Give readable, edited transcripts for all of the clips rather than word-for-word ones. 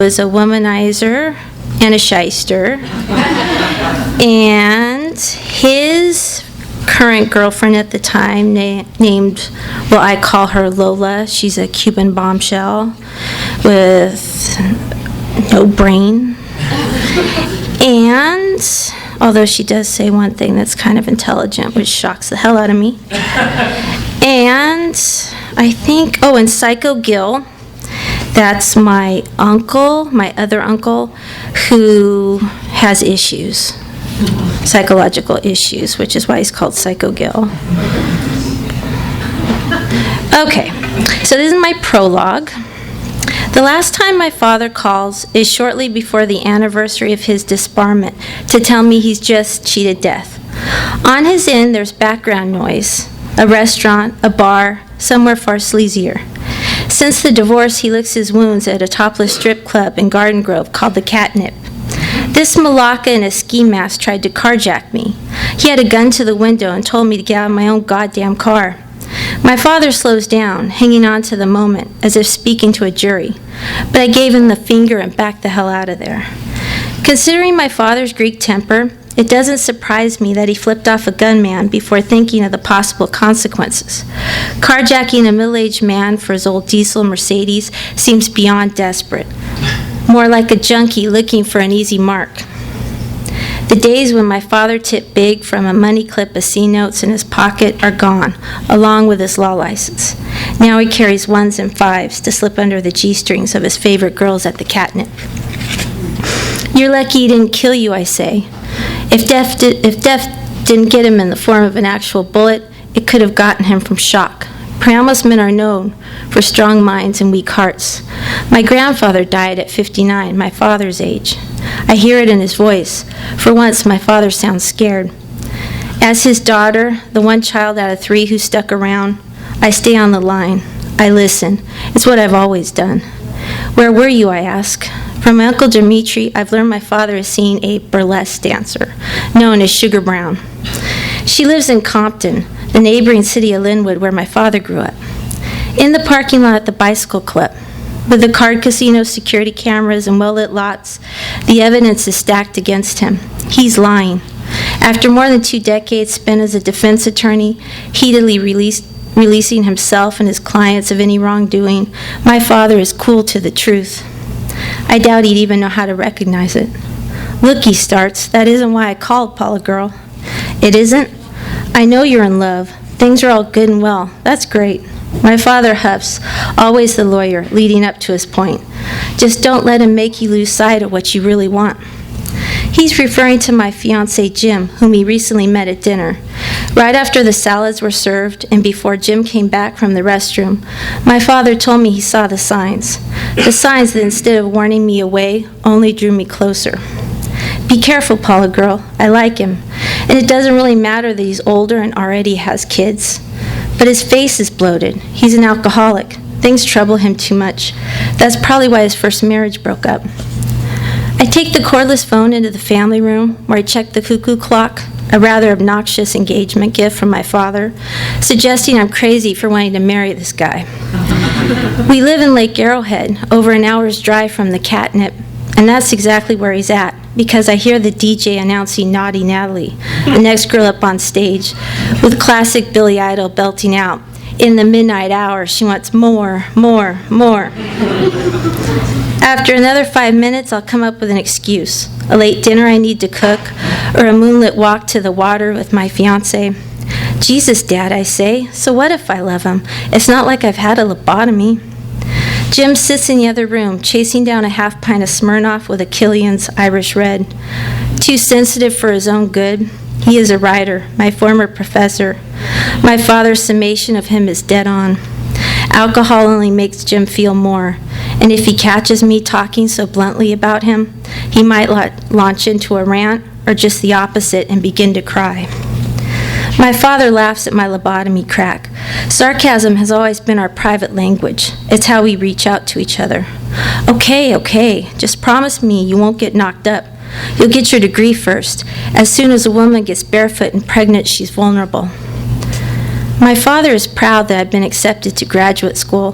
Was a womanizer and a shyster. And his current girlfriend at the time named, well, I call her Lola. She's a Cuban bombshell with no brain. And although she does say one thing that's kind of intelligent, which shocks the hell out of me. And I think, and Psycho Gil. That's my uncle, my other uncle, who has issues, psychological issues, which is why he's called Psycho Gil. Okay, so this is my prologue. The last time my father calls is shortly before the anniversary of his disbarment to tell me he's just cheated death. On his end, there's background noise, a restaurant, a bar, somewhere far sleazier. Since the divorce, he licks his wounds at a topless strip club in Garden Grove called the Catnip. This malacca in a ski mask tried to carjack me. He had a gun to the window and told me to get out of my own goddamn car. My father slows down, hanging on to the moment, as if speaking to a jury. But I gave him the finger and backed the hell out of there. Considering my father's Greek temper, it doesn't surprise me that he flipped off a gunman before thinking of the possible consequences. Carjacking a middle-aged man for his old diesel Mercedes seems beyond desperate. More like a junkie looking for an easy mark. The days when my father tipped big from a money clip of C-notes in his pocket are gone, along with his law license. Now he carries 1s and 5s to slip under the G-strings of his favorite girls at the Catnip. You're lucky he didn't kill you, I say. If death didn't get him in the form of an actual bullet, it could have gotten him from shock. Priamos men are known for strong minds and weak hearts. My grandfather died at 59, my father's age. I hear it in his voice. For once, my father sounds scared. As his daughter, the one child out of 3 who stuck around, I stay on the line. I listen. It's what I've always done. Where were you, I ask. From my Uncle Dimitri, I've learned my father is seeing a burlesque dancer, known as Sugar Brown. She lives in Compton, the neighboring city of Linwood, where my father grew up. In the parking lot at the bicycle club, with the card casino security cameras and well-lit lots, the evidence is stacked against him. He's lying. After more than 2 decades spent as a defense attorney, heatedly releasing himself and his clients of any wrongdoing, my father is cool to the truth. I doubt he'd even know how to recognize it. Look, he starts, that isn't why I called, Paula girl. It isn't? I know you're in love. Things are all good and well. That's great. My father huffs, always the lawyer, leading up to his point. Just don't let him make you lose sight of what you really want. He's referring to my fiancé, Jim, whom he recently met at dinner. Right after the salads were served and before Jim came back from the restroom, my father told me he saw the signs. The signs that instead of warning me away, only drew me closer. Be careful, Paula girl. I like him. And it doesn't really matter that he's older and already has kids. But his face is bloated. He's an alcoholic. Things trouble him too much. That's probably why his first marriage broke up. I take the cordless phone into the family room where I check the cuckoo clock, a rather obnoxious engagement gift from my father, suggesting I'm crazy for wanting to marry this guy. We live in Lake Arrowhead, over an hour's drive from the Catnip, and that's exactly where he's at, because I hear the DJ announcing Naughty Natalie, the next girl up on stage, with classic Billy Idol belting out, "In the midnight hour, she wants more, more, more." After another 5 minutes, I'll come up with an excuse. A late dinner I need to cook, or a moonlit walk to the water with my fiancé. Jesus, Dad, I say, so what if I love him? It's not like I've had a lobotomy. Jim sits in the other room, chasing down a half pint of Smirnoff with a Killian's Irish Red. Too sensitive for his own good, he is a writer, my former professor. My father's summation of him is dead on. Alcohol only makes Jim feel more, and if he catches me talking so bluntly about him, he might launch into a rant, or just the opposite and begin to cry. My father laughs at my lobotomy crack. Sarcasm has always been our private language. It's how we reach out to each other. Okay, just promise me you won't get knocked up. You'll get your degree first. As soon as a woman gets barefoot and pregnant, she's vulnerable. My father is proud that I've been accepted to graduate school,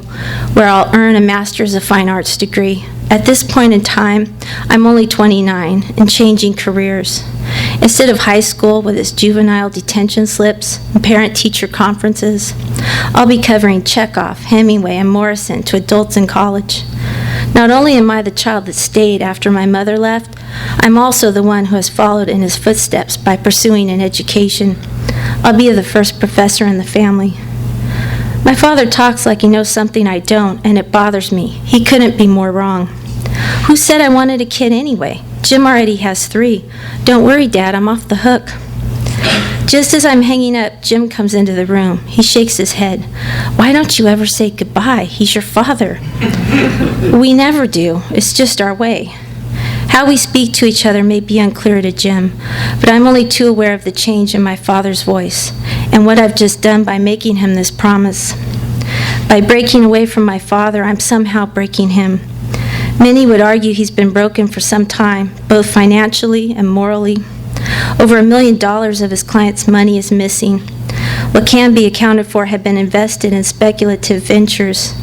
where I'll earn a Master's of Fine Arts degree. At this point in time, I'm only 29 and changing careers. Instead of high school with its juvenile detention slips and parent-teacher conferences, I'll be covering Chekhov, Hemingway, and Morrison to adults in college. Not only am I the child that stayed after my mother left, I'm also the one who has followed in his footsteps by pursuing an education. I'll be the first professor in the family. My father talks like he knows something I don't, and it bothers me. He couldn't be more wrong. Who said I wanted a kid anyway? Jim already has 3. Don't worry, Dad, I'm off the hook. Just as I'm hanging up, Jim comes into the room. He shakes his head. Why don't you ever say goodbye? He's your father. We never do. It's just our way. How we speak to each other may be unclear to Jim, but I'm only too aware of the change in my father's voice and what I've just done by making him this promise. By breaking away from my father, I'm somehow breaking him. Many would argue he's been broken for some time, both financially and morally. Over $1 million of his clients' money is missing. What can be accounted for had been invested in speculative ventures,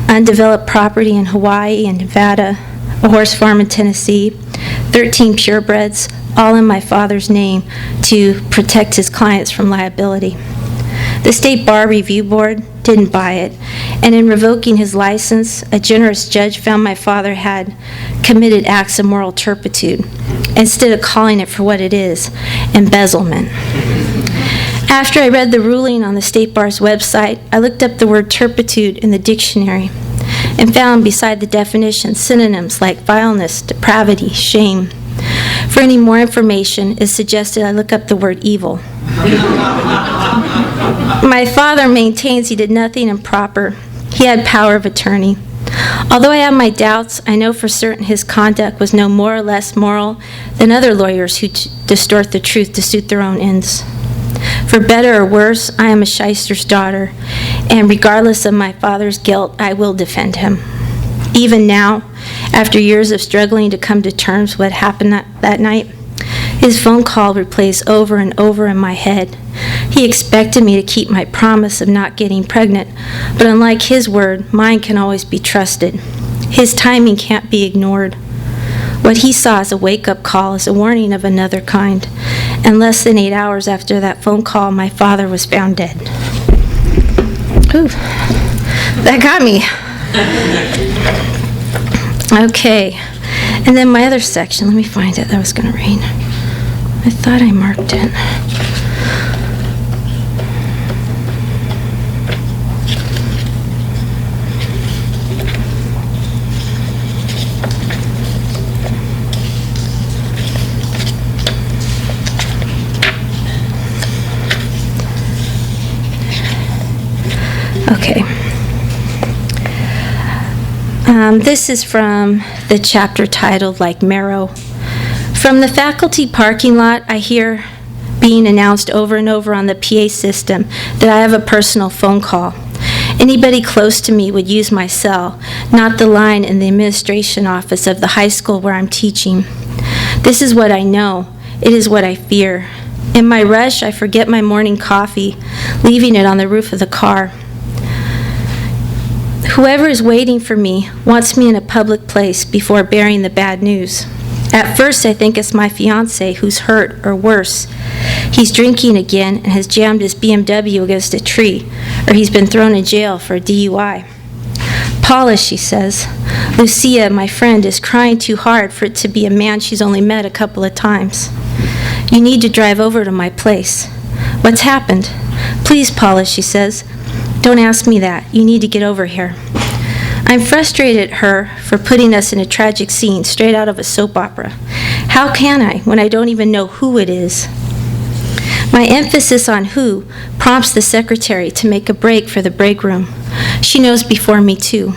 undeveloped property in Hawaii and Nevada, a horse farm in Tennessee, 13 purebreds, all in my father's name to protect his clients from liability. The State Bar Review Board didn't buy it, and in revoking his license, a generous judge found my father had committed acts of moral turpitude, instead of calling it for what it is, embezzlement. After I read the ruling on the State Bar's website, I looked up the word turpitude in the dictionary and found beside the definition synonyms like vileness, depravity, shame. For any more information, it's suggested I look up the word evil. My father maintains he did nothing improper. He had power of attorney. Although I have my doubts, I know for certain his conduct was no more or less moral than other lawyers who distort the truth to suit their own ends. For better or worse, I am a Shyster's daughter, and regardless of my father's guilt, I will defend him. Even now, after years of struggling to come to terms with what happened that night, his phone call replays over and over in my head. He expected me to keep my promise of not getting pregnant, but unlike his word, mine can always be trusted. His timing can't be ignored. What he saw as a wake-up call is a warning of another kind, and less than 8 hours after that phone call, my father was found dead. Ooh, that got me. Okay, and then my other section, let me find it, that was going to read. I thought I marked it. Okay. This is from the chapter titled Like Marrow. From the faculty parking lot, I hear being announced over and over on the PA system that I have a personal phone call. Anybody close to me would use my cell, not the line in the administration office of the high school where I'm teaching. This is what I know. It is what I fear. In my rush, I forget my morning coffee, leaving it on the roof of the car. Whoever is waiting for me wants me in a public place before bearing the bad news. At first, I think it's my fiancé who's hurt, or worse. He's drinking again and has jammed his BMW against a tree, or he's been thrown in jail for a DUI. Paula, she says, Lucia, my friend, is crying too hard for it to be a man she's only met a couple of times. You need to drive over to my place. What's happened? Please, Paula, she says. Don't ask me that. You need to get over here. I'm frustrated at her for putting us in a tragic scene straight out of a soap opera. How can I when I don't even know who it is? My emphasis on who prompts the secretary to make a break for the break room. She knows before me, too.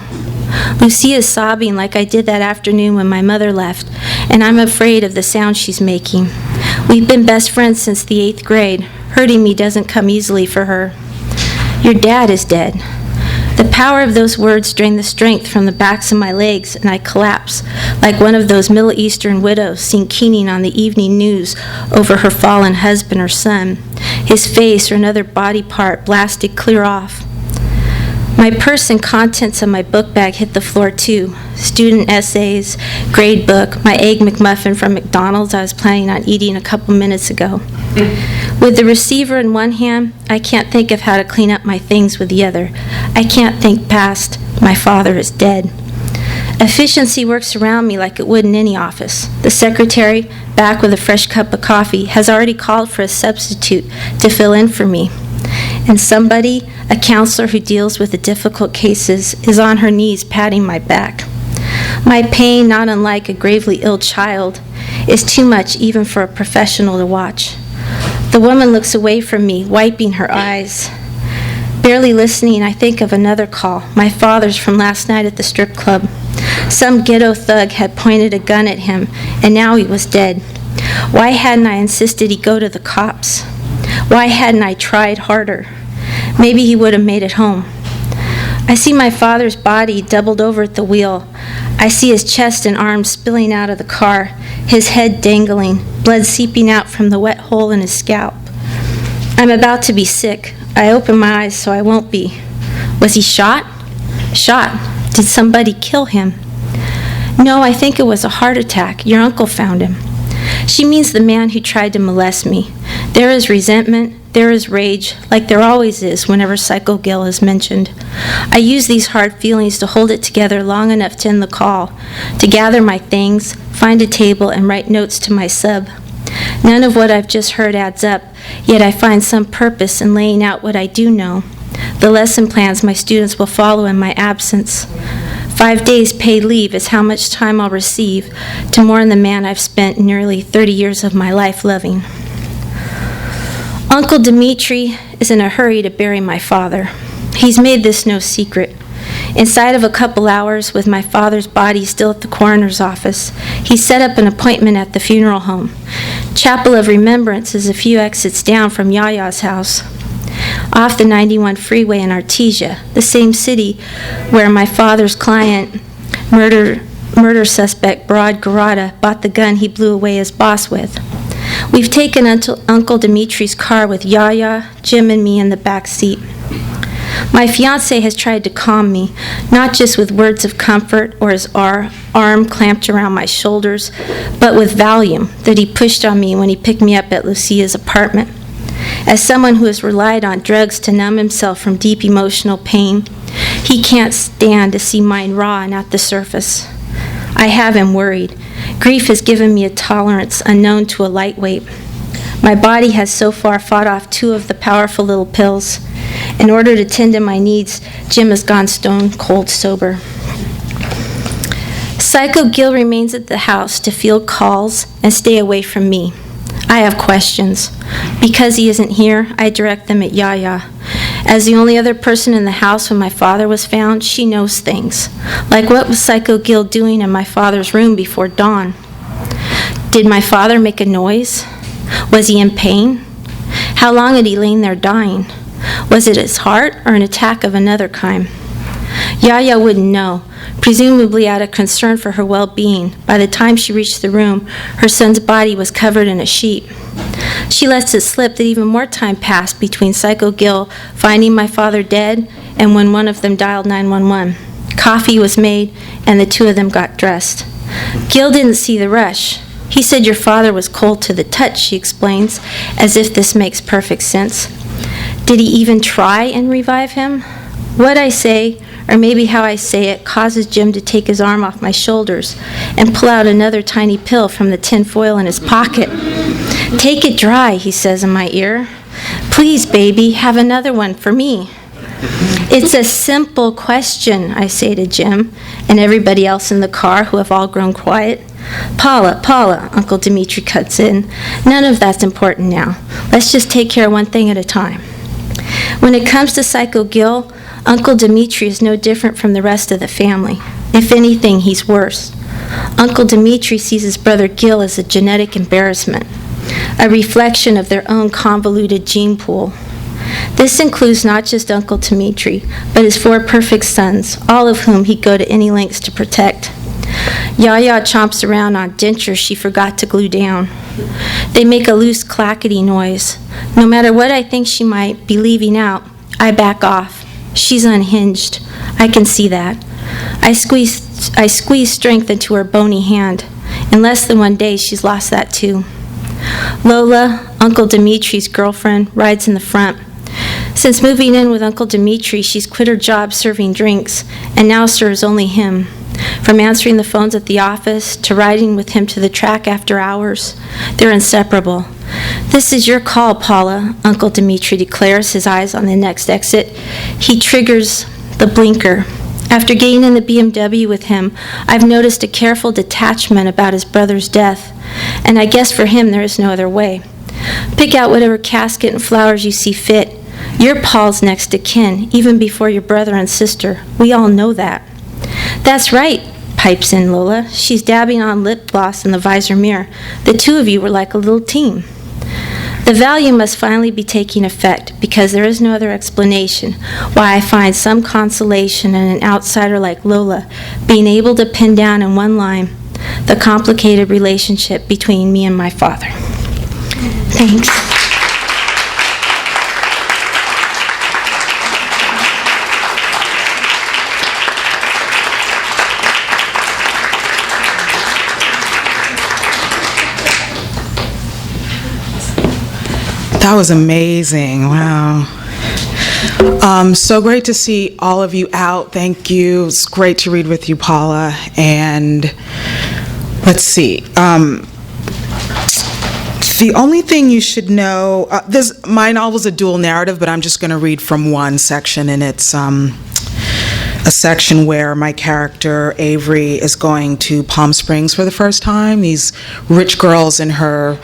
Lucia is sobbing like I did that afternoon when my mother left, and I'm afraid of the sound she's making. We've been best friends since the 8th grade. Hurting me doesn't come easily for her. Your dad is dead. The power of those words drained the strength from the backs of my legs, and I collapse like one of those Middle Eastern widows seen keening on the evening news over her fallen husband or son, his face or another body part blasted clear off. My purse and contents of my book bag hit the floor too. Student essays, grade book, my egg McMuffin from McDonald's I was planning on eating a couple minutes ago. With the receiver in one hand, I can't think of how to clean up my things with the other. I can't think past, my father is dead. Efficiency works around me like it would in any office. The secretary, back with a fresh cup of coffee, has already called for a substitute to fill in for me. And somebody, a counselor who deals with the difficult cases, is on her knees patting my back. My pain, not unlike a gravely ill child, is too much even for a professional to watch. The woman looks away from me, wiping her eyes. Barely listening, I think of another call, my father's from last night at the strip club. Some ghetto thug had pointed a gun at him, and now he was dead. Why hadn't I insisted he go to the cops? Why hadn't I tried harder? Maybe he would have made it home. I see my father's body doubled over at the wheel. I see his chest and arms spilling out of the car, his head dangling, blood seeping out from the wet hole in his scalp. I'm about to be sick. I open my eyes so I won't be. Was he shot? Shot. Did somebody kill him? No, I think it was a heart attack. Your uncle found him. She means the man who tried to molest me. There is resentment, there is rage, like there always is whenever Psycho Gil is mentioned. I use these hard feelings to hold it together long enough to end the call, to gather my things, find a table, and write notes to my sub. None of what I've just heard adds up, yet I find some purpose in laying out what I do know, the lesson plans my students will follow in my absence. 5 days paid leave is how much time I'll receive to mourn the man I've spent nearly 30 years of my life loving. Uncle Dimitri is in a hurry to bury my father. He's made this no secret. Inside of a couple hours, with my father's body still at the coroner's office, he set up an appointment at the funeral home. Chapel of Remembrance is a few exits down from Yaya's house, off the 91 freeway in Artesia, the same city where my father's client, murder suspect Brad Garada, bought the gun he blew away his boss with. We've taken Uncle Dimitri's car with Yaya, Jim, and me in the back seat. My fiancé has tried to calm me, not just with words of comfort or his arm clamped around my shoulders, but with Valium that he pushed on me when he picked me up at Lucia's apartment. As someone who has relied on drugs to numb himself from deep emotional pain, he can't stand to see mine raw and at the surface. I have him worried. Grief has given me a tolerance unknown to a lightweight. My body has so far fought off 2 of the powerful little pills. In order to tend to my needs, Jim has gone stone cold sober. Psycho Gil remains at the house to field calls and stay away from me. I have questions. Because he isn't here, I direct them at Yaya. As the only other person in the house when my father was found, she knows things. Like what was Psycho Gil doing in my father's room before dawn? Did my father make a noise? Was he in pain? How long had he lain there dying? Was it his heart or an attack of another kind? Yaya wouldn't know, presumably out of concern for her well-being. By the time she reached the room, her son's body was covered in a sheet. She lets it slip that even more time passed between Psycho Gil finding my father dead and when one of them dialed 911. Coffee was made, and the 2 of them got dressed. Gil didn't see the rush. He said your father was cold to the touch, she explains, as if this makes perfect sense. Did he even try and revive him? What I say, or maybe how I say it, causes Jim to take his arm off my shoulders and pull out another tiny pill from the tin foil in his pocket. Take it dry, he says in my ear. Please, baby, have another one for me. It's a simple question, I say to Jim and everybody else in the car who have all grown quiet. Paula, Uncle Dimitri cuts in. None of that's important now. Let's just take care of one thing at a time. When it comes to Psycho Gil, Uncle Dimitri is no different from the rest of the family. If anything, he's worse. Uncle Dimitri sees his brother Gil as a genetic embarrassment, a reflection of their own convoluted gene pool. This includes not just Uncle Dimitri, but his 4 perfect sons, all of whom he'd go to any lengths to protect. Yaya chomps around on dentures she forgot to glue down. They make a loose clackety noise. No matter what I think she might be leaving out, I back off. She's unhinged. I can see that. I squeeze strength into her bony hand. In less than 1 day, she's lost that too. Lola, Uncle Dimitri's girlfriend, rides in the front. Since moving in with Uncle Dimitri, she's quit her job serving drinks and now serves only him. From answering the phones at the office to riding with him to the track after hours, they're inseparable. "This is your call, Paula," Uncle Dimitri declares, his eyes on the next exit. He triggers the blinker. After getting in the BMW with him, I've noticed a careful detachment about his brother's death, and I guess for him there is no other way. Pick out whatever casket and flowers you see fit. You're Paul's next of kin, even before your brother and sister. We all know that. "That's right," pipes in Lola. She's dabbing on lip gloss in the visor mirror. "The two of you were like a little team." The value must finally be taking effect, because there is no other explanation why I find some consolation in an outsider like Lola being able to pin down in one line the complicated relationship between me and my father. Thanks. That was amazing. Wow. So great to see all of you out. Thank you. It's great to read with you, Paula. And let's see. The only thing you should know, my novel's a dual narrative, but I'm just going to read from one section, and it's a section where my character, Avery, is going to Palm Springs for the first time. These rich girls in her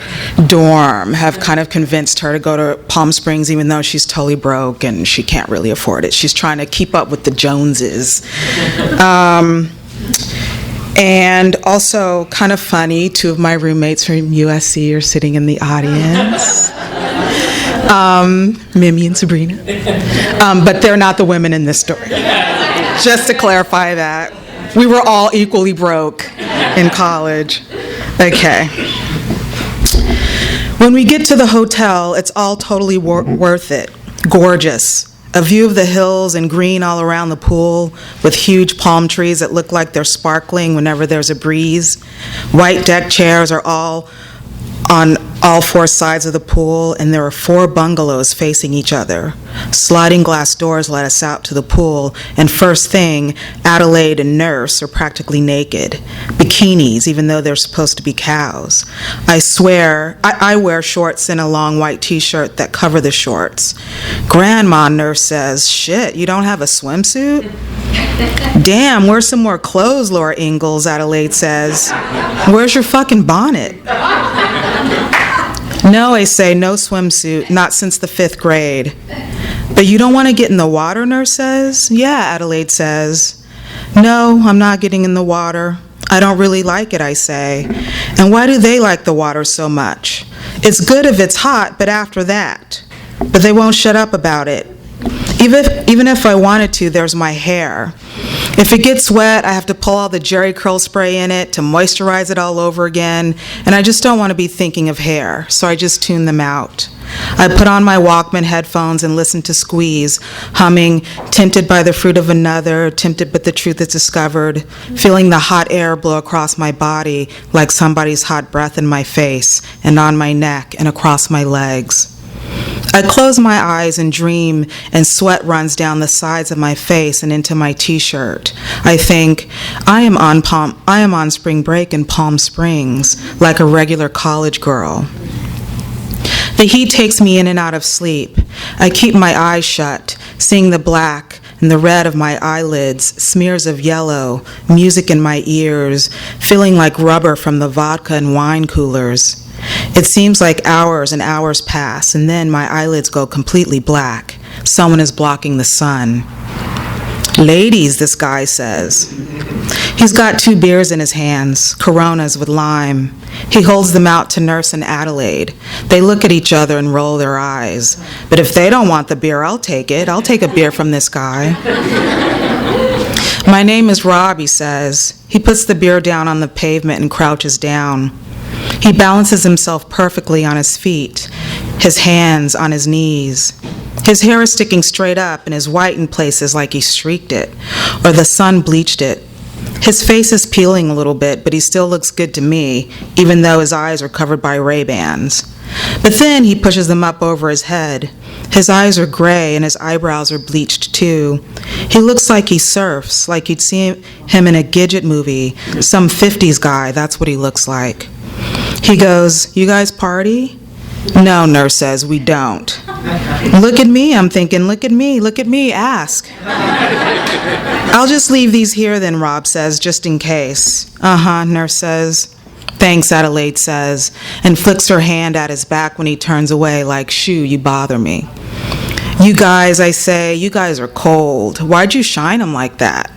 dorm have kind of convinced her to go to Palm Springs, even though she's totally broke and she can't really afford it. She's trying to keep up with the Joneses. And also, kind of funny, two of my roommates from USC are sitting in the audience. Mimi and Sabrina. But they're not the women in this story. Just to clarify that. We were all equally broke in college. Okay. When we get to the hotel, it's all totally worth it. Gorgeous. A view of the hills and green all around the pool with huge palm trees that look like they're sparkling whenever there's a breeze. White deck chairs are all on all four sides of the pool, and there are 4 bungalows facing each other. Sliding glass doors let us out to the pool, and first thing, Adelaide and Nurse are practically naked. Bikinis, even though they're supposed to be cows. I swear, I wear shorts and a long white t-shirt that cover the shorts. Grandma, Nurse says, "Shit, you don't have a swimsuit?" "Damn, wear some more clothes, Laura Ingalls," Adelaide says. "Where's your fucking bonnet?" "No," I say, "no swimsuit, not since the 5th grade." "But you don't want to get in the water," Nurse says. "Yeah," Adelaide says. "No, I'm not getting in the water. I don't really like it," I say. "And why do they like the water so much? It's good if it's hot, but after that." But they won't shut up about it. Even if I wanted to, there's my hair. If it gets wet, I have to pull all the Jerry curl spray in it to moisturize it all over again, and I just don't want to be thinking of hair, so I just tune them out. I put on my Walkman headphones and listen to Squeeze, humming, "Tempted by the fruit of another, tempted but the truth is discovered," feeling the hot air blow across my body like somebody's hot breath in my face and on my neck and across my legs. I close my eyes and dream, and sweat runs down the sides of my face and into my t-shirt. I think, I am on spring break in Palm Springs, like a regular college girl. The heat takes me in and out of sleep. I keep my eyes shut, seeing the black and the red of my eyelids, smears of yellow, music in my ears, feeling like rubber from the vodka and wine coolers. It seems like hours and hours pass, and then my eyelids go completely black. Someone is blocking the sun. "Ladies," this guy says. He's got 2 beers in his hands, Coronas with lime. He holds them out to Nurse and Adelaide. They look at each other and roll their eyes. "But if they don't want the beer, I'll take it. I'll take a beer from this guy." "My name is Rob," he says. He puts the beer down on the pavement and crouches down. He balances himself perfectly on his feet. his hands on his knees. His hair is sticking straight up and is white in places like he streaked it, or the sun bleached it. His face is peeling a little bit, but he still looks good to me, even though his eyes are covered by Ray-Bans. But then he pushes them up over his head. His eyes are gray and his eyebrows are bleached too. He looks like he surfs, like you'd see him in a Gidget movie, some 50s guy, that's what he looks like. He goes, "You guys party?" "No," nurse says, "we don't." "Look at me," I'm thinking, look at me, ask. "I'll just leave these here then," Rob says, "just in case." "Uh-huh," nurse says. "Thanks," Adelaide says, and flicks her hand at his back when he turns away like, "Shoo, you bother me." "You guys," I say, "you guys are cold. Why'd you shine 'em like that?"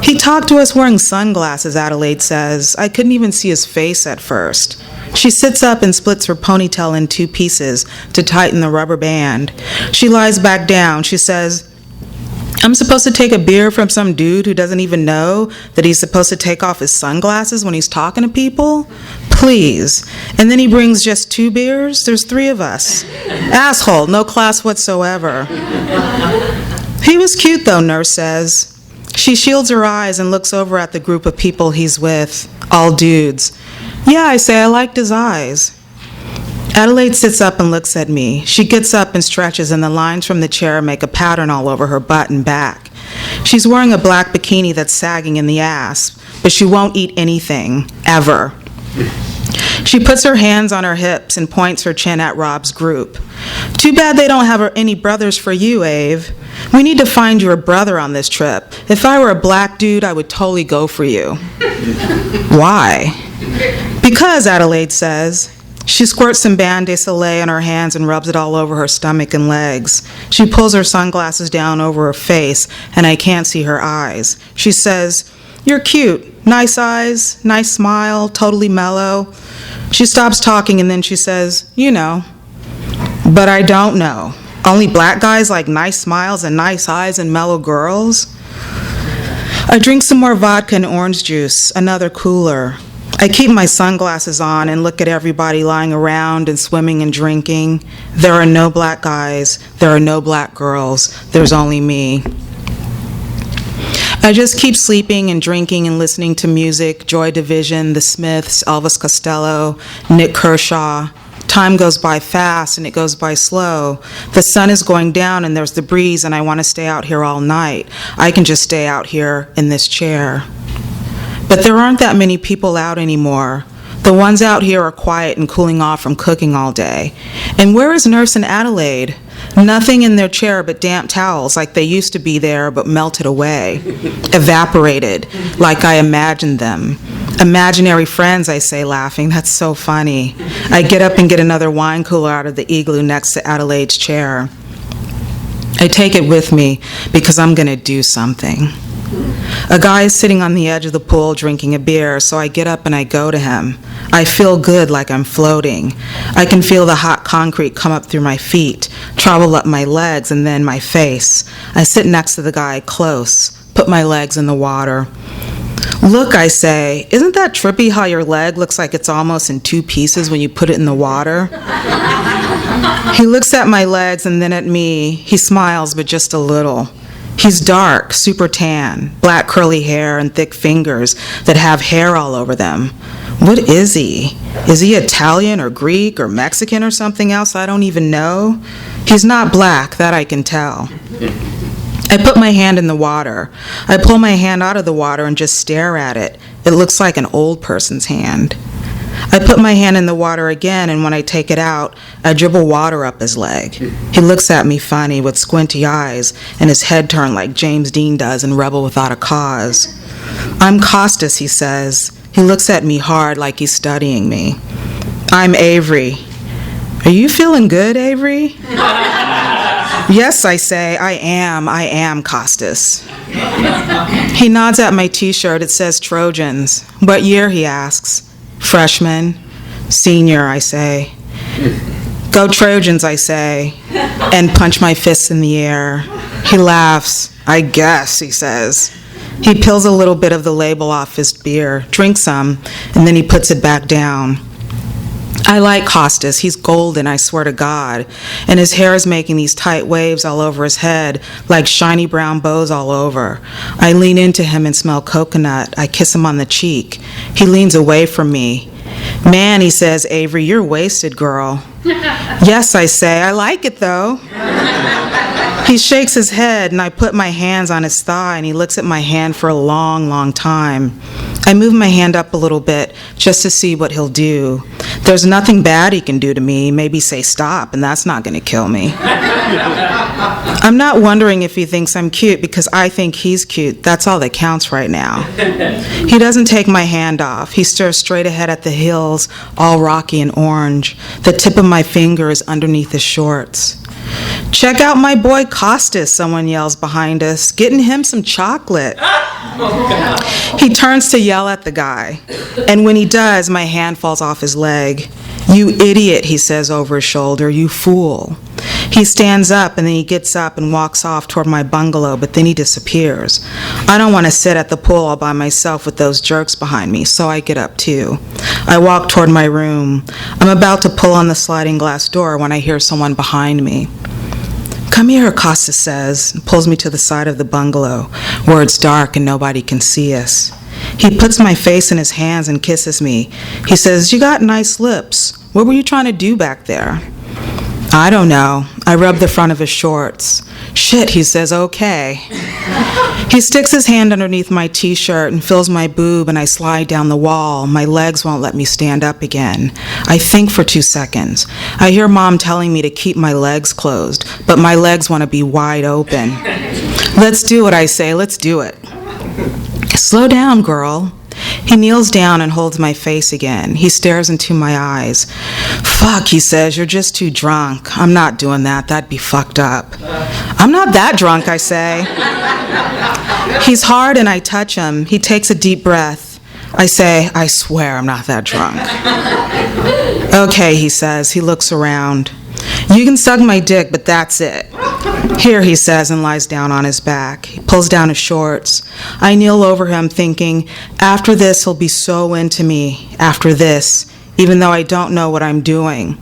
"He talked to us wearing sunglasses," Adelaide says. "I couldn't even see his face at first." She sits up and splits her ponytail in 2 pieces to tighten the rubber band. She lies back down. She says, "I'm supposed to take a beer from some dude who doesn't even know that he's supposed to take off his sunglasses when he's talking to people? Please." And then he brings just 2 beers? There's 3 of us. Asshole, no class whatsoever. "He was cute though," nurse says. She shields her eyes and looks over at the group of people he's with, all dudes. "Yeah," I say, "I liked his eyes." Adelaide sits up and looks at me. She gets up and stretches, and the lines from the chair make a pattern all over her butt and back. She's wearing a black bikini that's sagging in the ass, but she won't eat anything, ever. She puts her hands on her hips and points her chin at Rob's group. "Too bad they don't have any brothers for you, Ave. We need to find you a brother on this trip. If I were a black dude, I would totally go for you." "Why?" "Because," Adelaide says. She squirts some Band de Soleil on her hands and rubs it all over her stomach and legs. She pulls her sunglasses down over her face, and I can't see her eyes. She says, "You're cute. Nice eyes, nice smile, totally mellow." She stops talking and then she says, "You know." But I don't know. Only black guys like nice smiles and nice eyes and mellow girls? I drink some more vodka and orange juice, another cooler. I keep my sunglasses on and look at everybody lying around and swimming and drinking. There are no black guys. There are no black girls. There's only me. I just keep sleeping and drinking and listening to music, Joy Division, The Smiths, Elvis Costello, Nick Kershaw. Time goes by fast and it goes by slow. The sun is going down and there's the breeze and I want to stay out here all night. I can just stay out here in this chair. But there aren't that many people out anymore. The ones out here are quiet and cooling off from cooking all day. And where is Nurse and Adelaide? Nothing in their chair but damp towels like they used to be there but melted away. Evaporated, like I imagined them. Imaginary friends, I say, laughing. That's so funny. I get up and get another wine cooler out of the igloo next to Adelaide's chair. I take it with me because I'm going to do something. A guy is sitting on the edge of the pool drinking a beer, so I get up and I go to him. I feel good, like I'm floating. I can feel the hot concrete come up through my feet, travel up my legs, and then my face. I sit next to the guy close, put my legs in the water. "Look," I say, "isn't that trippy how your leg looks like it's almost in 2 pieces when you put it in the water?" He looks at my legs and then at me. He smiles, but just a little. He's dark, super tan, black curly hair and thick fingers that have hair all over them. What is he? Is he Italian or Greek or Mexican or something else I don't even know? He's not black, that I can tell. I put my hand in the water. I pull my hand out of the water and just stare at it. It looks like an old person's hand. I put my hand in the water again, and when I take it out, I dribble water up his leg. He looks at me funny with squinty eyes and his head turned like James Dean does in Rebel Without a Cause. "I'm Costas," he says. He looks at me hard like he's studying me. "I'm Avery." "Are you feeling good, Avery?" "Yes," I say, I am Costas." He nods at my t-shirt. It says Trojans. "What year?" he asks. "Freshman." "Senior," I say. "Go Trojans," I say, and punch my fists in the air. He laughs. "I guess," he says. He peels a little bit of the label off his beer, drinks some, and then he puts it back down. I like Costas. He's golden, I swear to God. And his hair is making these tight waves all over his head, like shiny brown bows all over. I lean into him and smell coconut. I kiss him on the cheek. He leans away from me. Man, he says, Avery, you're wasted, girl. Yes, I say, I like it though. He shakes his head and I put my hands on his thigh and he looks at my hand for a long, long time. I move my hand up a little bit just to see what he'll do. There's nothing bad he can do to me, maybe say stop, and that's not going to kill me. I'm not wondering if he thinks I'm cute because I think he's cute. That's all that counts right now. He doesn't take my hand off. He stares straight ahead at the hills, all rocky and orange. The tip of my finger is underneath his shorts. Check out my boy Costas, someone yells behind us, getting him some chocolate. He turns to yell at the guy, and when he does, my hand falls off his leg. You idiot, he says over his shoulder, you fool. He stands up and then he gets up and walks off toward my bungalow, but then he disappears. I don't want to sit at the pool all by myself with those jerks behind me, so I get up too. I walk toward my room. I'm about to pull on the sliding glass door when I hear someone behind me. Come here, Costas says, and pulls me to the side of the bungalow, where it's dark and nobody can see us. He puts my face in his hands and kisses me. He says, you got nice lips. What were you trying to do back there? I don't know. I rub the front of his shorts. Shit, he says, okay. He sticks his hand underneath my t-shirt and fills my boob, and I slide down the wall. My legs won't let me stand up again. I think for 2 seconds. I hear Mom telling me to keep my legs closed, but my legs want to be wide open. Let's do it, I say. Let's do it. Slow down, girl. He kneels down and holds my face again. He stares into my eyes. Fuck, he says, you're just too drunk. I'm not doing that. That'd be fucked up. I'm not that drunk, I say. He's hard and I touch him. He takes a deep breath. I say, I swear I'm not that drunk. Okay, he says. He looks around. You can suck my dick, but that's it. Here, he says, and lies down on his back. He pulls down his shorts. I kneel over him thinking, after this, he'll be so into me. After this, even though I don't know what I'm doing.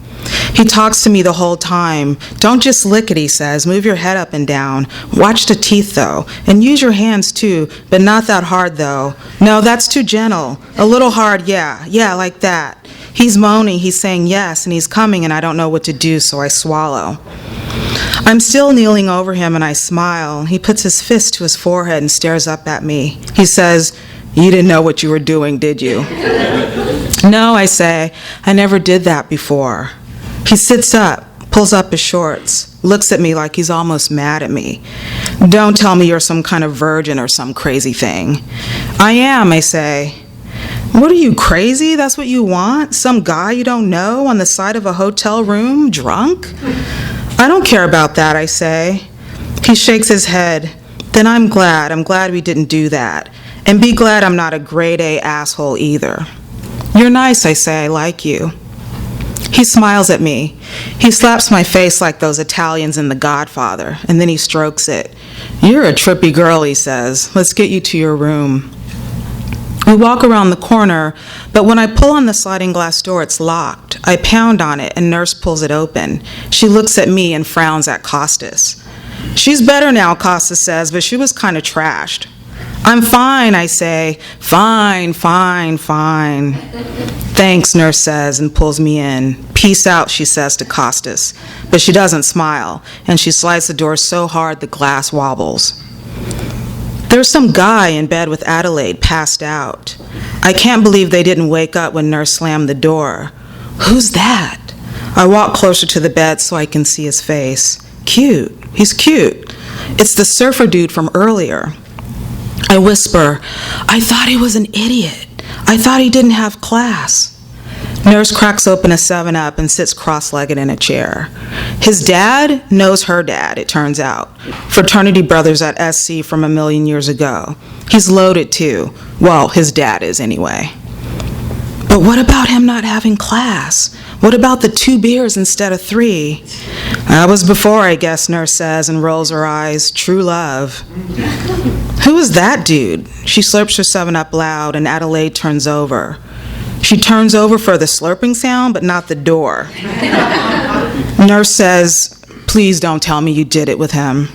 He talks to me the whole time. Don't just lick it, he says. Move your head up and down. Watch the teeth, though. And use your hands, too, but not that hard, though. No, that's too gentle. A little hard, yeah. Yeah, like that. He's moaning, he's saying yes, and he's coming, and I don't know what to do, so I swallow. I'm still kneeling over him, and I smile. He puts his fist to his forehead and stares up at me. He says, you didn't know what you were doing, did you? No, I say, I never did that before. He sits up, pulls up his shorts, looks at me like he's almost mad at me. Don't tell me you're some kind of virgin or some crazy thing. I am, I say. What are you, crazy? That's what you want? Some guy you don't know on the side of a hotel room, drunk? I don't care about that, I say. He shakes his head. Then I'm glad. I'm glad we didn't do that. And be glad I'm not a grade A asshole either. You're nice, I say. I like you. He smiles at me. He slaps my face like those Italians in The Godfather, and then he strokes it. You're a trippy girl, he says. Let's get you to your room. We walk around the corner, but when I pull on the sliding glass door, it's locked. I pound on it, and Nurse pulls it open. She looks at me and frowns at Costas. She's better now, Costas says, but she was kind of trashed. I'm fine, I say. Fine, fine, fine. Thanks, Nurse says, and pulls me in. Peace out, she says to Costas, but she doesn't smile, and she slides the door so hard the glass wobbles. There's some guy in bed with Adelaide, passed out. I can't believe they didn't wake up when Nurse slammed the door. Who's that? I walk closer to the bed so I can see his face. Cute. He's cute. It's the surfer dude from earlier. I whisper, I thought he was an idiot. I thought he didn't have class. Nurse cracks open a 7-Up and sits cross-legged in a chair. His dad knows her dad, it turns out. Fraternity brothers at SC from a million years ago. He's loaded too. Well, his dad is anyway. But what about him not having class? What about the 2 beers instead of 3? That was before, I guess, Nurse says and rolls her eyes. True love. Who is that dude? She slurps her 7-Up loud and Adelaide turns over. She turns over for the slurping sound, but not the door. Nurse says, "Please don't tell me you did it with him."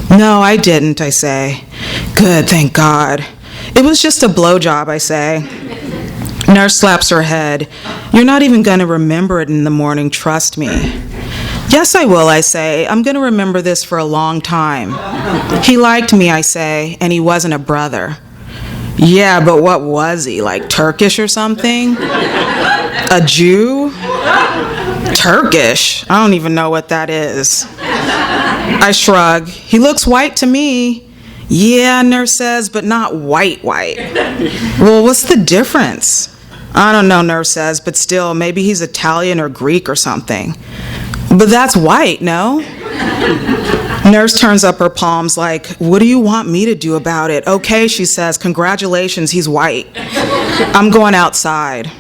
"No, I didn't," I say. "Good, thank God." "It was just a blowjob," I say. Nurse slaps her head. "You're not even going to remember it in the morning, trust me." "Yes, I will," I say. "I'm going to remember this for a long time." "He liked me," I say, "and he wasn't a brother." "Yeah, but what was he, like Turkish or something? A Jew? Turkish? I don't even know what that is." I shrug. "He looks white to me." "Yeah," nurse says, "but not white white." "Well, what's the difference?" "I don't know," nurse says, "but still, maybe he's Italian or Greek or something." "But that's white, no?" Nurse turns up her palms like, "What do you want me to do about it?" "Okay," she says, "congratulations, he's white." I'm going outside.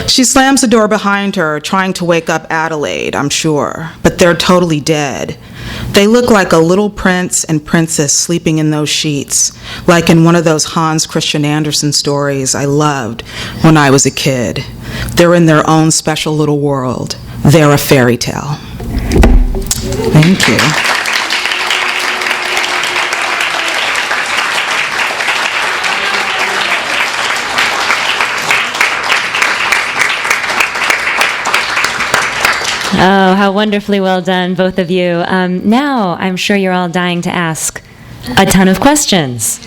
She slams the door behind her, trying to wake up Adelaide, I'm sure, but they're totally dead. They look like a little prince and princess sleeping in those sheets, like in one of those Hans Christian Andersen stories I loved when I was a kid. They're in their own special little world. They're a fairy tale. Thank you. Oh, how wonderfully well done, both of you. Now, I'm sure you're all dying to ask a ton of questions.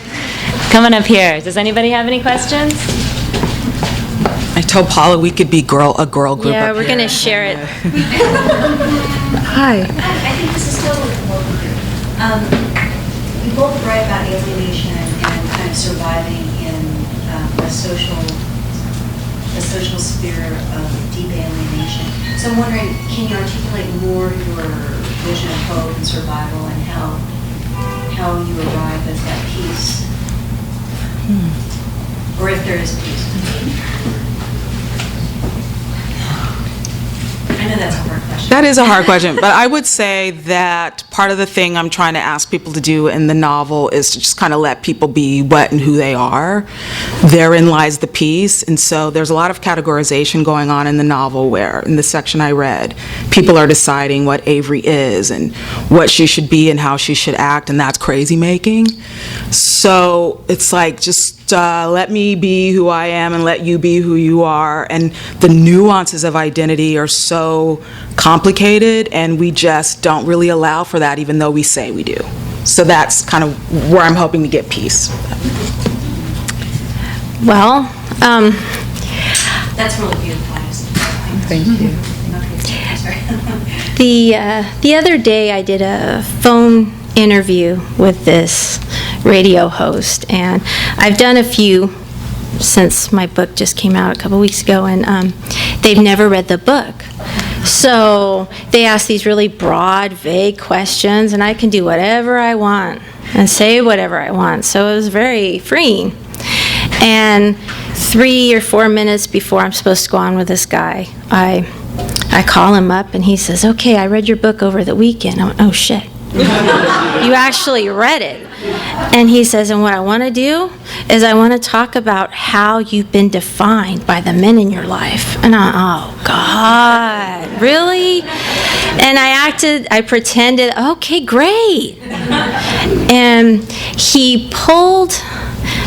Come on up here. Does anybody have any questions? I told Paula we could be a girl group. Yeah, up we're here. going to share it. Hi. I think this is totally welcome. We both write about alienation and kind of surviving in a social sphere of deep alienation. So I'm wondering, can you articulate more your vision of hope and survival and how you arrive at that peace? Or if there is peace? I know that's a hard question. That is a hard question, but I would say that part of the thing I'm trying to ask people to do in the novel is to just kind of let people be what and who they are. Therein lies the peace, and so there's a lot of categorization going on in the novel where, in the section I read, people are deciding what Avery is and what she should be and how she should act, and that's crazy making. So it's like, just let me be who I am and let you be who you are. And the nuances of identity are so complicated, and we just don't really allow for that, even though we say we do. So that's kind of where I'm hoping to get peace. Well, That's really beautiful. Thank you. Okay, sorry. the other day I did a phone interview with this radio host, and I've done a few since my book just came out a couple weeks ago, and they've never read the book. So they ask these really broad, vague questions, and I can do whatever I want and say whatever I want. So it was very freeing. And 3 or 4 minutes before I'm supposed to go on with this guy, I call him up, and he says, "Okay, I read your book over the weekend." I went, "Oh, shit. You actually read it." And he says, "And what I want to do is I want to talk about how you've been defined by the men in your life." And oh, God, really? And I pretended, okay, great. And he pulled,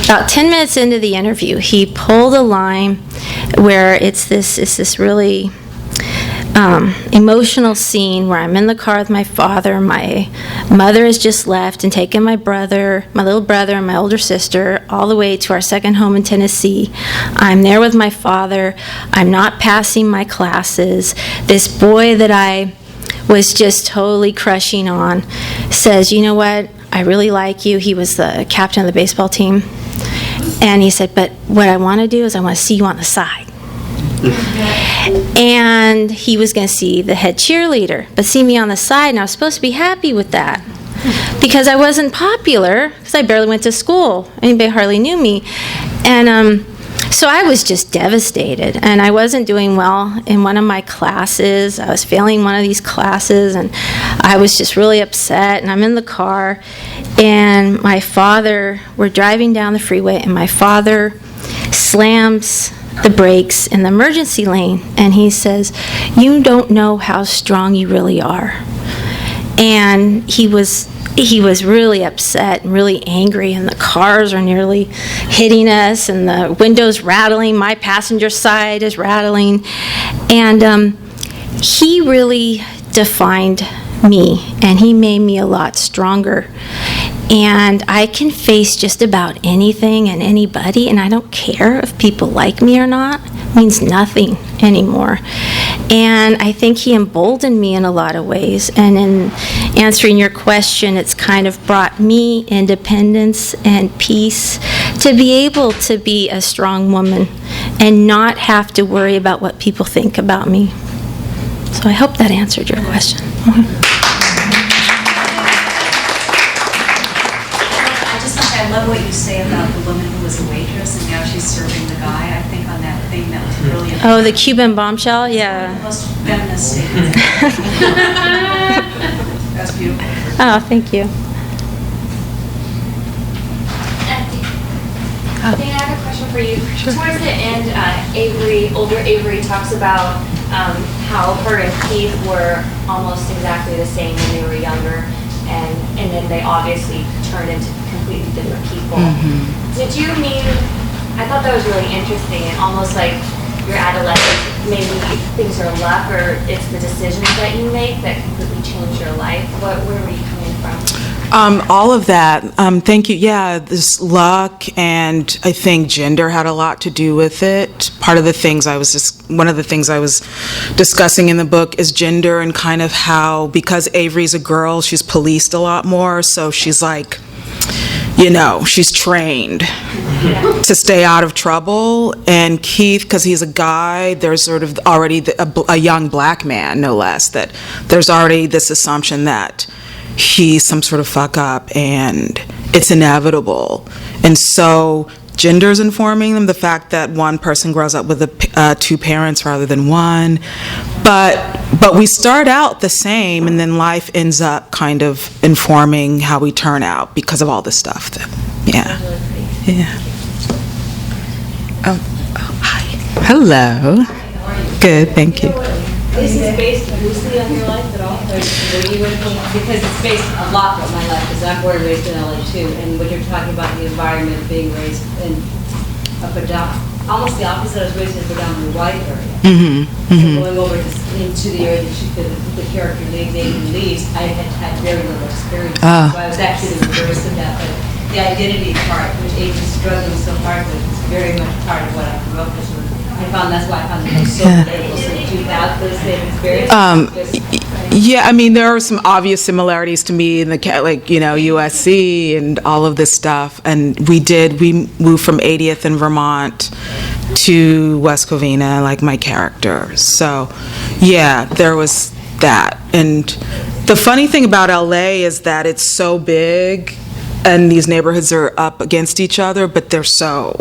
about 10 minutes into the interview, he pulled a line where it's this really emotional scene where I'm in the car with my father. My mother has just left and taken my little brother and my older sister all the way to our second home in Tennessee. I'm there with my father. I'm not passing my classes. This boy that I was just totally crushing on says, "You know what? I really like you." He was the captain of the baseball team. And he said, "But what I want to do is I want to see you on the side." And he was going to see the head cheerleader, but see me on the side, and I was supposed to be happy with that because I wasn't popular, because I barely went to school. Anybody hardly knew me. And so I was just devastated, and I wasn't doing well in one of my classes. I was failing one of these classes, and I was just really upset, and I'm in the car, and we're driving down the freeway, and my father slams the brakes in the emergency lane, and he says, "You don't know how strong you really are." And he was really upset and really angry, and the cars are nearly hitting us, and the windows rattling. My passenger side is rattling, and he really defined me, and he made me a lot stronger. And I can face just about anything and anybody, and I don't care if people like me or not. It means nothing anymore. And I think he emboldened me in a lot of ways. And in answering your question, it's kind of brought me independence and peace to be able to be a strong woman and not have to worry about what people think about me. So I hope that answered your question. I love what you say about the woman who was a waitress and now she's serving the guy. I think on that thing that was brilliant. Oh, the Cuban bombshell? Yeah. Most feminist statement. That's beautiful. Oh, thank you. I think I have a question for you. Towards the end, older Avery talks about how her and Keith were almost exactly the same when they were younger, and then they obviously turned into completely different people. Did you mean, I thought that was really interesting, and almost like your adolescence, maybe things are luck, or it's the decisions that you make that completely change your life? Where were you coming from? All of that. Thank you. Yeah, this luck, and I think gender had a lot to do with it. One of the things I was discussing in the book is gender, and kind of how, because Avery's a girl, she's policed a lot more, so she's like, she's trained to stay out of trouble. And Keith, because he's a guy, there's sort of already a young black man, no less, that there's already this assumption that he's some sort of fuck up and it's inevitable. And so gender's informing them, the fact that one person grows up with two parents rather than one. But we start out the same, and then life ends up kind of informing how we turn out because of all this stuff. Yeah. Oh, hi. Hello. Good, thank you. Is this based loosely on your life at all? Because it's based a lot on my life, because I'm born and raised in LA too, and when you're talking about the environment, being raised in almost the opposite, I was raised in a predominantly white area. So going over into the area that the character leaves, I had very little experience. So I was actually the reverse of that, but the identity part, which Age is struggling so hard with, is very much part of what I grew up with. That's why I found the book so relatable. So 2000, those same experiences. Yeah, I mean, there are some obvious similarities to me in the USC and all of this stuff. And we moved from 80th in Vermont to West Covina, like my character. So, yeah, there was that. And the funny thing about LA is that it's so big, and these neighborhoods are up against each other, but they're so,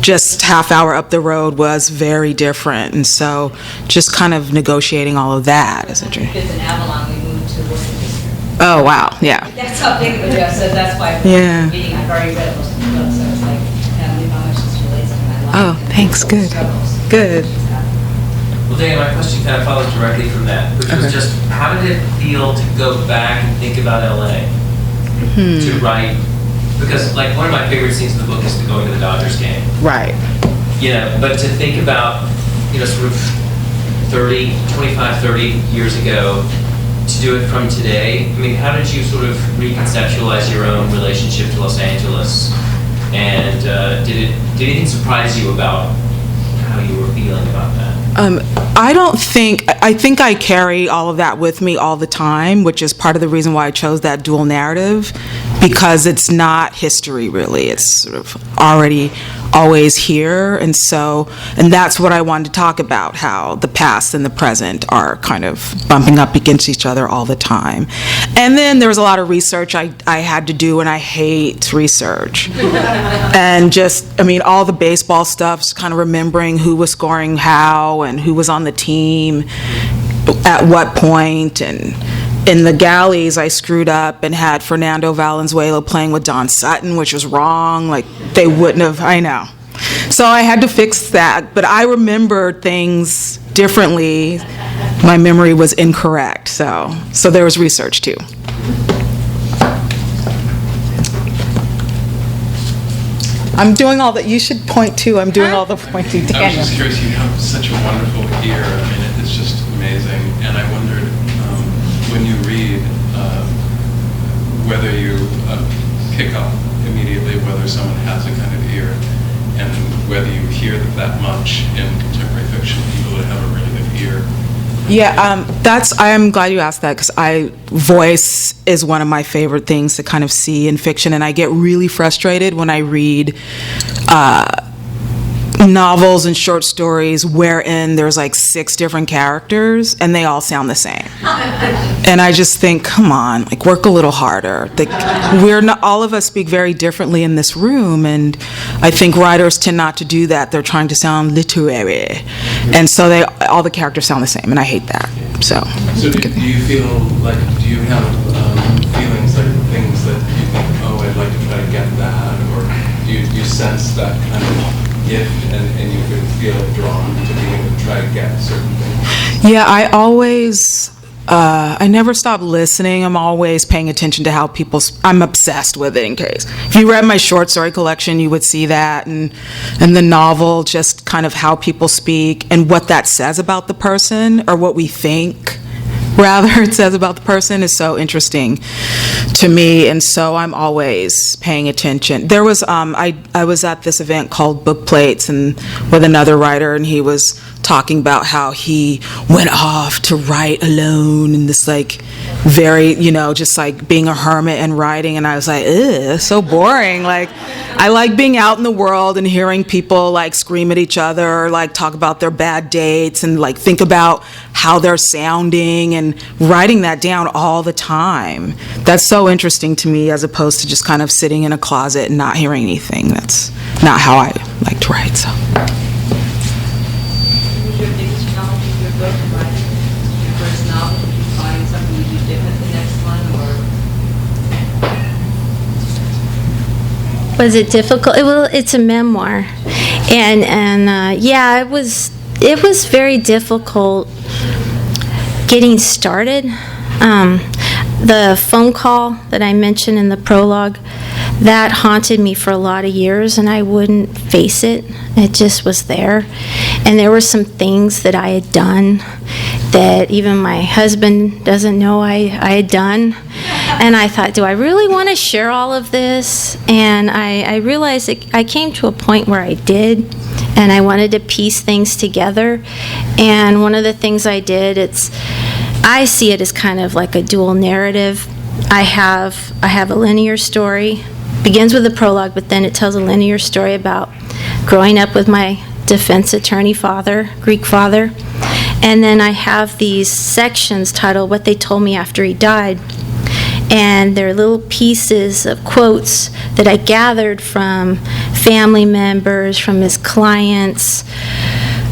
just half hour up the road was very different. And so just kind of negotiating all of that is interesting. Fifth and Avalon, we moved to Worcester District. Oh, wow, yeah. That's how big of a deal, so that's why Yeah. meeting, I've already read most of the books, so it's like, I believe how much this relates to my life. Oh, thanks, good. Good. Well, Dana, my question kind of follows directly from that, which was just, how did it feel to go back and think about LA? To write, because one of my favorite scenes in the book is to go to the Dodgers game. Right. But to think about, sort of 25, 30 years ago, to do it from today, I mean, how did you sort of reconceptualize your own relationship to Los Angeles? And did anything surprise you about how you were feeling about that? I think I carry all of that with me all the time, which is part of the reason why I chose that dual narrative, because it's not history really, it's sort of already always here. And that's what I wanted to talk about, how the past and the present are kind of bumping up against each other all the time. And then there was a lot of research I had to do, and I hate research. And all the baseball stuff, kind of remembering who was scoring how and who was on the team at what point. And in the galleys, I screwed up and had Fernando Valenzuela playing with Don Sutton, which was wrong. They wouldn't have, I know. So I had to fix that, but I remembered things differently. My memory was incorrect, so there was research too. I'm doing all that. You should point too. I'm doing all the pointing. I was Daniel. just curious, you have such a wonderful ear. I mean, it's just amazing. And I wondered, when you read, whether you pick up immediately whether someone has a kind of ear, and whether you hear that much in contemporary fiction, people that have a really good ear. Yeah, I'm glad you asked that, because voice is one of my favorite things to kind of see in fiction, and I get really frustrated when I read novels and short stories wherein there's like 6 different characters and they all sound the same. And I just think, come on, like, work a little harder. We're not, all of us speak very differently in this room, and I think writers tend not to do that. They're trying to sound literary, and so all the characters sound the same, and I hate that. So do you feel like, do you have feelings like things that you think, oh, I'd like to try to get that, or do you sense that kind of gift, and you could feel drawn to being able to try to get certain things? Yeah, I never stop listening. I'm always paying attention to how people, I'm obsessed with it in case. If you read my short story collection, you would see that, and the novel, just kind of how people speak and what that says about the person, or what we think, rather, it says about the person, is so interesting to me, and so I'm always paying attention. There was, I was at this event called Book Plates, and with another writer, and he was talking about how he went off to write alone, and this like very, just like being a hermit and writing, and I was like, ugh, so boring. Like, I like being out in the world and hearing people like scream at each other, or like talk about their bad dates, and like think about how they're sounding, and writing that down all the time. That's so interesting to me, as opposed to just kind of sitting in a closet and not hearing anything. That's not how I like to write, so. Your biggest challenge in your book and writing? Your first novel, did you find something you do different the next one, or? Was it difficult? It's a memoir, and yeah, it was very difficult getting started. The phone call that I mentioned in the prologue, that haunted me for a lot of years, and I wouldn't face it. It just was there. And there were some things that I had done that even my husband doesn't know I had done. And I thought, do I really want to share all of this? And I realized that I came to a point where I did, and I wanted to piece things together. And one of the things I did, I see it as kind of like a dual narrative. I have a linear story, begins with a prologue, but then it tells a linear story about growing up with my defense attorney father, Greek father. And then I have these sections titled What They Told Me After He Died. And they're little pieces of quotes that I gathered from family members, from his clients,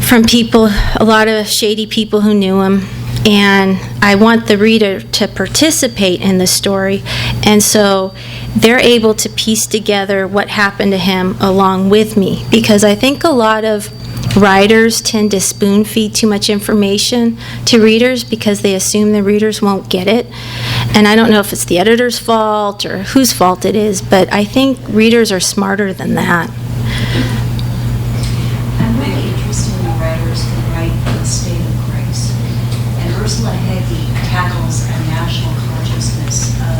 from people, a lot of shady people who knew him. And I want the reader to participate in the story, and so they're able to piece together what happened to him along with me, because I think a lot of writers tend to spoon feed too much information to readers because they assume the readers won't get it. And I don't know if it's the editor's fault or whose fault it is, but I think readers are smarter than that. I'm really interested in writers who write in a state of grace. And Ursula Heggie tackles a national consciousness of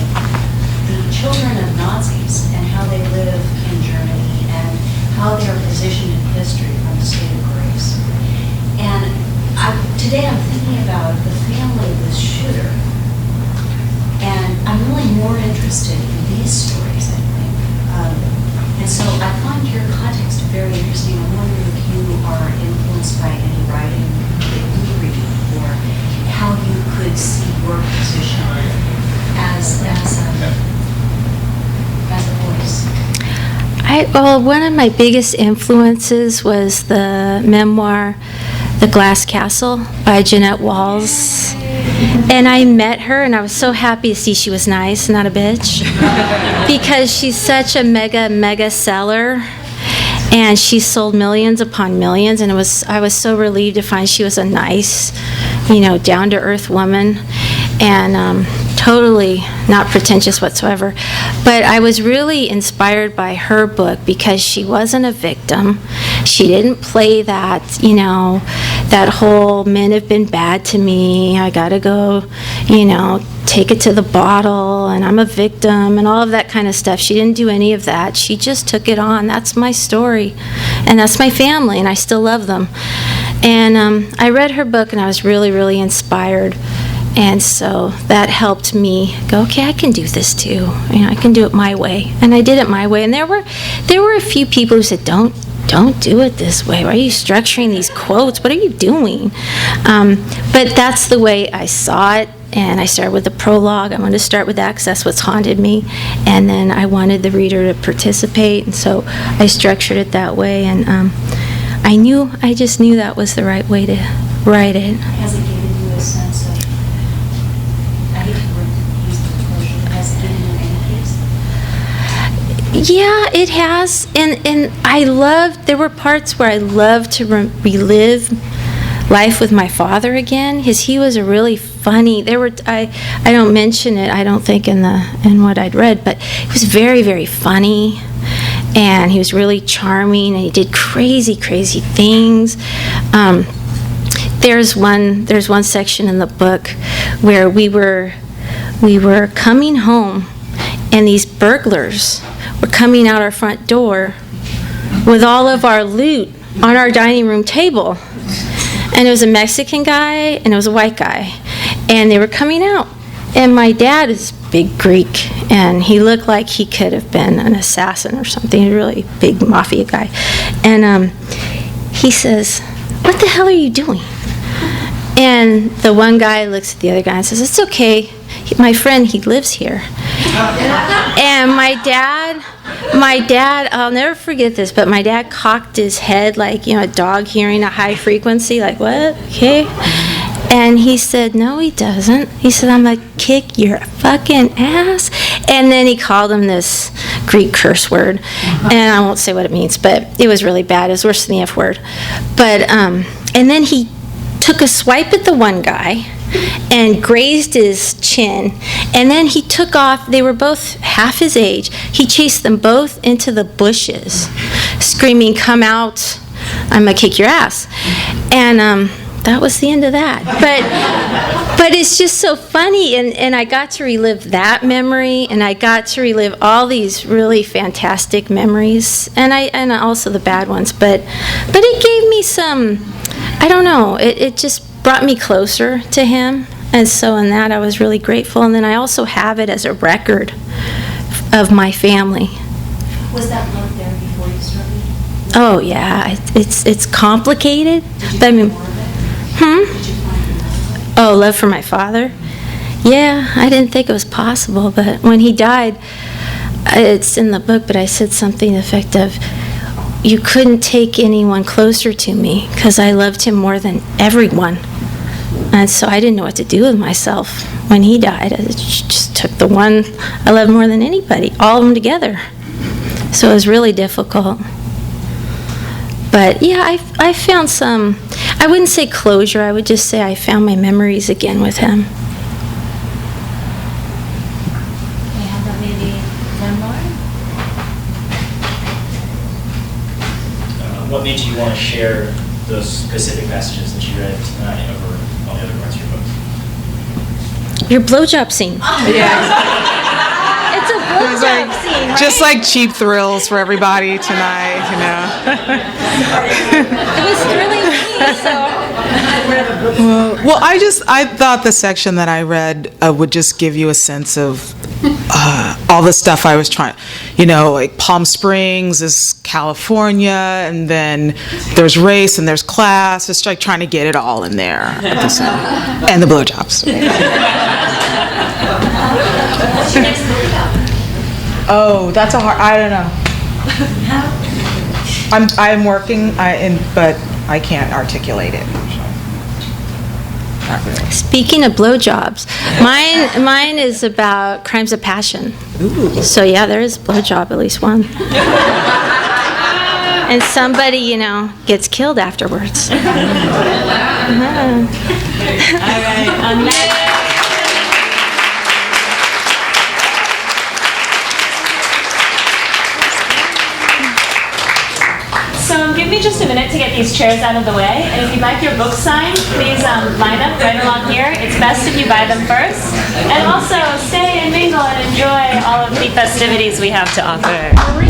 the children of Nazis and how they live in Germany and how they are positioned in history from a state of grace. And today I'm thinking about the family of this shooter. And I'm really more interested in these stories, I think. And so I find your context very interesting. I'm wondering if you are influenced by any writing that you read, or how you could see your position as a voice. Well, one of my biggest influences was the memoir, The Glass Castle by Jeanette Walls. And I met her, and I was so happy to see she was nice, not a bitch, because she's such a mega seller. And she sold millions upon millions, and I was so relieved to find she was a nice, down-to-earth woman, and totally not pretentious whatsoever. But I was really inspired by her book because she wasn't a victim. She didn't play that, that whole men have been bad to me, I gotta go, take it to the bottle, and I'm a victim, and all of that kind of stuff. She didn't do any of that. She just took it on. That's my story, and that's my family, and I still love them. And I read her book, and I was really, really inspired. And so that helped me go, okay, I can do this too. I can do it my way. And I did it my way. And there were a few people who said, don't do it this way. Why are you structuring these quotes? What are you doing? But that's the way I saw it. And I started with the prologue. I'm going to start with that because that's what's haunted me. And then I wanted the reader to participate. And so I structured it that way. And I just knew that was the right way to write it. Has it given you a sense of, I hate to use the word, has it given you any peace? Yeah, it has, and there were parts where I loved to relive life with my father again, because he was a really funny. I don't mention it, I don't think in what I'd read, but he was very, very funny, and he was really charming, and he did crazy, crazy things. There's one section in the book where we were coming home, and these burglars were coming out our front door with all of our loot on our dining room table. And it was a Mexican guy and it was a white guy. And they were coming out. And my dad is big Greek, and he looked like he could have been an assassin or something, a really big mafia guy. And he says, "What the hell are you doing?" And the one guy looks at the other guy and says, "It's okay. My friend, he lives here." And my dad, I'll never forget this, but my dad cocked his head like, a dog hearing a high frequency, like, "What? Okay." And he said, "No, he doesn't." He said, "I'm going to kick your fucking ass." And then he called him this Greek curse word. And I won't say what it means, but it was really bad. It was worse than the F word. But, and then he took a swipe at the one guy and grazed his chin, and then he took off. They were both half his age. He chased them both into the bushes, screaming, "Come out, I'm gonna kick your ass." And that was the end of that. But it's just so funny, and I got to relive that memory, and I got to relive all these really fantastic memories, and also the bad ones. But it gave me some, I don't know, it just brought me closer to him, and so in that I was really grateful. And then I also have it as a record of my family. Was that love there before you started? Oh yeah, it's complicated. Did you But I find mean, more of it? Did you find more? oh, love for my father? Yeah, I didn't think it was possible, but when he died, it's in the book, but I said something to the effect of, "You couldn't take anyone closer to me because I loved him more than everyone." And so I didn't know what to do with myself when he died. I just took the one I loved more than anybody, all of them together. So it was really difficult. But yeah, I found some, I wouldn't say closure, I would just say I found my memories again with him. May I have that maybe memoir? What made you want to share those specific passages that you read tonight over all the other parts of your book? Your blowjob scene. It's a blowjob scene, right? Just like cheap thrills for everybody tonight, It was thrilling me, so. Well, I thought the section that I read would just give you a sense of all the stuff I was trying, like Palm Springs is California, and then there's race and there's class. It's like trying to get it all in there at the same, and the blowjobs. What's your next book about? Oh, that's I don't know. I'm working, but I can't articulate it. Not really. Speaking of blowjobs, mine is about crimes of passion. Ooh. So yeah, there is a blowjob, at least one. and somebody, gets killed afterwards. All right, on that. So give me just a minute to get these chairs out of the way, and if you'd like your book signed, please line up right along here. It's best if you buy them first, and also stay and mingle and enjoy all of the festivities we have to offer.